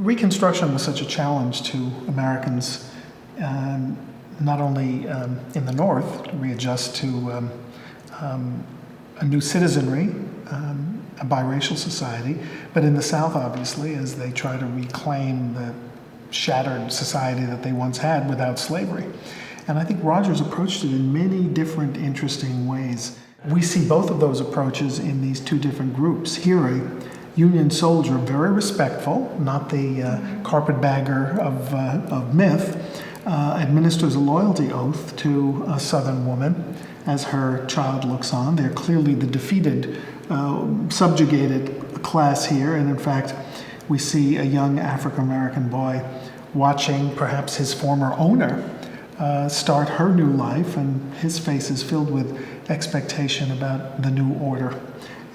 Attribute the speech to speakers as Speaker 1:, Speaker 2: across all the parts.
Speaker 1: Reconstruction was such a challenge to Americans, not only in the North to readjust to a new citizenry, a biracial society, but in the South, obviously, as they try to reclaim the shattered society that they once had without slavery. And I think Rogers approached it in many different interesting ways. We see both of those approaches in these two different groups. Here, a Union soldier, very respectful, not the carpetbagger of myth, administers a loyalty oath to a Southern woman as her child looks on. They're clearly the defeated, subjugated class here, and in fact, we see a young African-American boy watching perhaps his former owner start her new life, and his face is filled with expectation about the new order.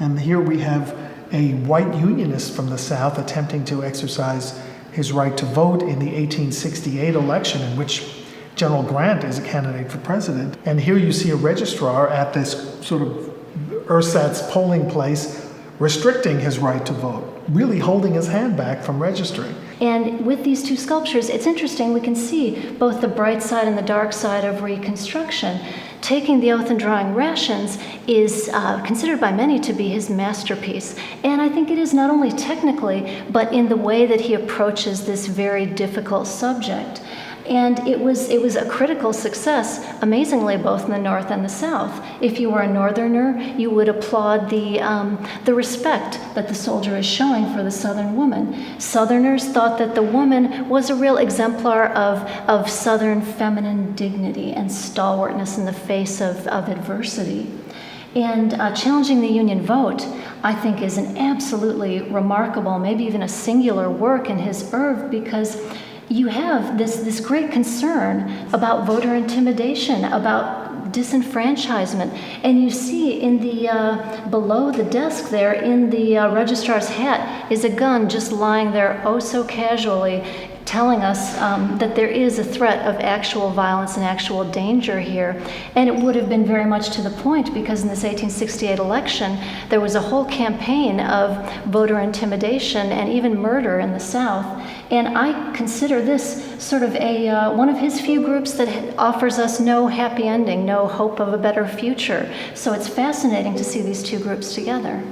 Speaker 1: And here we have a white Unionist from the South attempting to exercise his right to vote in the 1868 election, in which General Grant is a candidate for president. And here you see a registrar at this sort of ersatz polling place restricting his right to vote, really holding his hand back from registering.
Speaker 2: And with these two sculptures, it's interesting, we can see both the bright side and the dark side of Reconstruction. Taking the Oath and Drawing Rations is considered by many to be his masterpiece. And I think it is not only technically, but in the way that he approaches this very difficult subject. And it was a critical success, amazingly, both in the North and the South. If you were a Northerner, you would applaud the respect that the soldier is showing for the Southern woman. Southerners thought that the woman was a real exemplar of Southern feminine dignity and stalwartness in the face of adversity. And challenging the Union vote, I think, is an absolutely remarkable, maybe even a singular work in his oeuvre, because you have this great concern about voter intimidation, about disenfranchisement, and you see in the below the desk there, in the registrar's hat, is a gun just lying there oh so casually, telling us that there is a threat of actual violence and actual danger here. And it would have been very much to the point, because in this 1868 election, there was a whole campaign of voter intimidation and even murder in the South. And I consider this sort of one of his few groups that offers us no happy ending, no hope of a better future. So it's fascinating to see these two groups together.